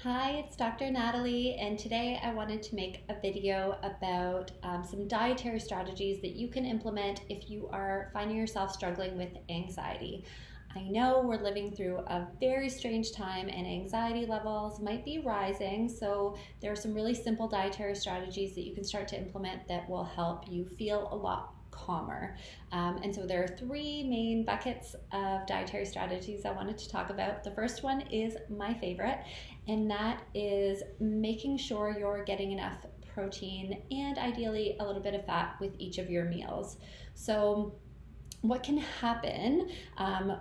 Hi, it's Dr. Natalie, and today I wanted to make a video about some dietary strategies that you can implement if you are finding yourself struggling with anxiety. I know we're living through a very strange time and anxiety levels might be rising, so there are some really simple dietary strategies that you can start to implement that will help you feel a lot calmer. And so there are three main buckets of dietary strategies I wanted to talk about. The first one is my favorite, and that is making sure you're getting enough protein and ideally a little bit of fat with each of your meals. So what can happen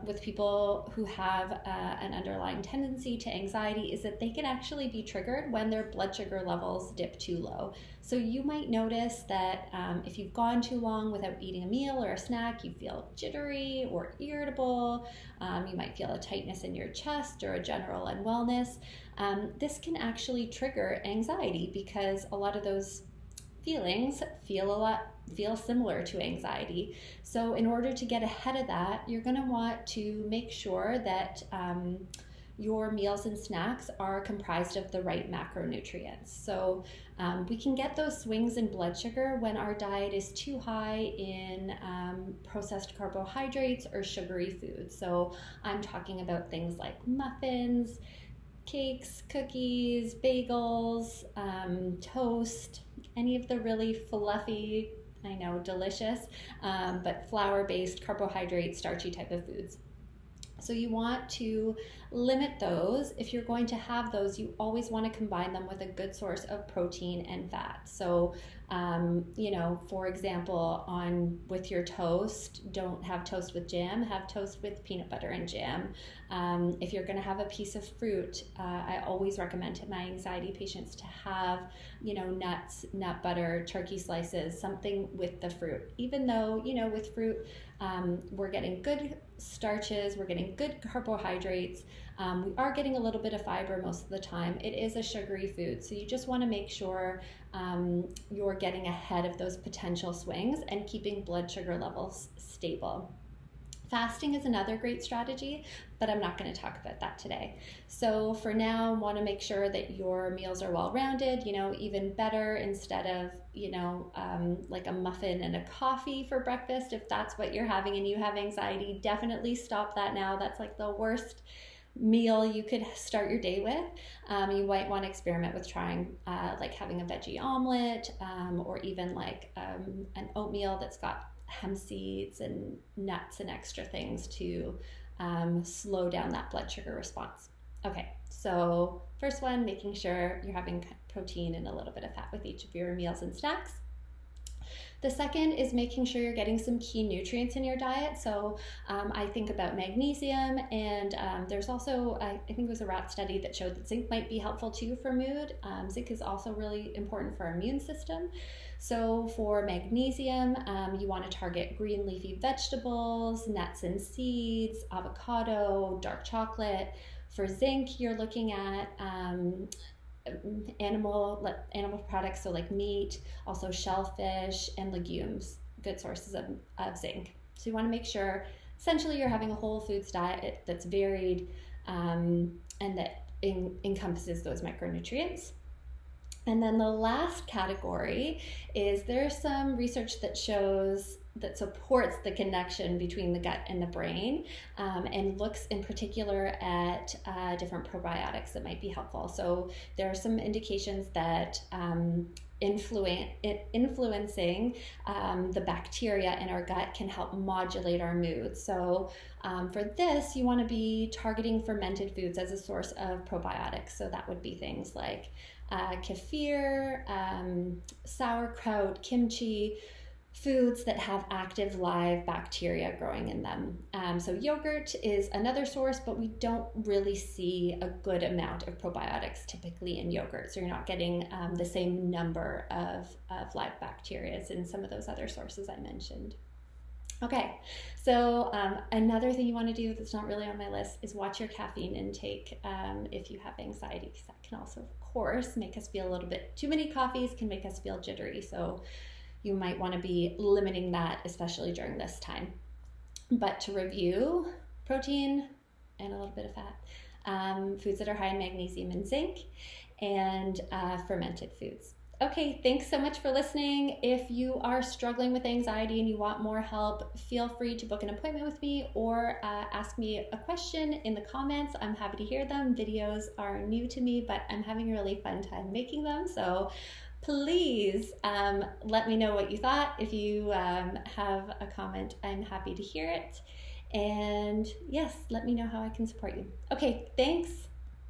with people who have an underlying tendency to anxiety is that they can actually be triggered when their blood sugar levels dip too low. So you might notice that if you've gone too long without eating a meal or a snack, you feel jittery or irritable. You might feel a tightness in your chest or a general unwellness. This can actually trigger anxiety because a lot of those feelings feel similar to anxiety. So in order to get ahead of that, you're going to want to make sure that your meals and snacks are comprised of the right macronutrients. So we can get those swings in blood sugar when our diet is too high in processed carbohydrates or sugary foods. So I'm talking about things like muffins, cakes, cookies, bagels, toast, any of the really fluffy, I know, delicious, but flour-based, carbohydrate, starchy type of foods. So you want to limit those. If you're going to have those, you always want to combine them with a good source of protein and fat. So, for example, with your toast, don't have toast with jam, have toast with peanut butter and jam. If you're going to have a piece of fruit, I always recommend to my anxiety patients to have, nuts, nut butter, turkey slices, something with the fruit. Even though, with fruit, we're getting good starches, we're getting good carbohydrates, we are getting a little bit of fiber most of the time. It is a sugary food, so you just want to make sure you're getting ahead of those potential swings and keeping blood sugar levels stable. Fasting is another great strategy, but I'm not going to talk about that today. So for now, want to make sure that your meals are well-rounded, even better instead of, like a muffin and a coffee for breakfast. If that's what you're having and you have anxiety, definitely stop that now. That's like the worst meal you could start your day with. You might want to experiment with trying like having a veggie omelet or even like an oatmeal that's got hemp seeds and nuts and extra things to slow down that blood sugar response. Okay, so first one, making sure you're having protein and a little bit of fat with each of your meals and snacks. The second is making sure you're getting some key nutrients in your diet. So I think about magnesium, and there's also, I think it was a rat study that showed that zinc might be helpful too for mood. Zinc is also really important for our immune system. So for magnesium, you want to target green leafy vegetables, nuts and seeds, avocado, dark chocolate. For zinc, you're looking at animal products, so like meat, also shellfish and legumes, good sources of zinc. So you want to make sure essentially you're having a whole foods diet that's varied and that encompasses those micronutrients. And then the last category is there's some research that supports the connection between the gut and the brain and looks in particular at different probiotics that might be helpful. So there are some indications that influencing the bacteria in our gut can help modulate our mood. So for this, you want to be targeting fermented foods as a source of probiotics. So that would be things like kefir, sauerkraut, kimchi, foods that have active live bacteria growing in them. So yogurt is another source, but we don't really see a good amount of probiotics typically in yogurt. So you're not getting the same number of live bacteria in some of those other sources I mentioned. Okay, so another thing you want to do that's not really on my list is watch your caffeine intake if you have anxiety, because that can also, of course, make us feel a little bit, too many coffees can make us feel jittery. So you might want to be limiting that, especially during this time. But to review, protein and a little bit of fat. foods that are high in magnesium and zinc, and fermented foods. Okay, thanks so much for listening. If you are struggling with anxiety and you want more help, feel free to book an appointment with me or ask me a question in the comments. I'm happy to hear them. Videos are new to me, but I'm having a really fun time making them. So please let me know what you thought. If you have a comment, I'm happy to hear it. And yes, let me know how I can support you. Okay, thanks.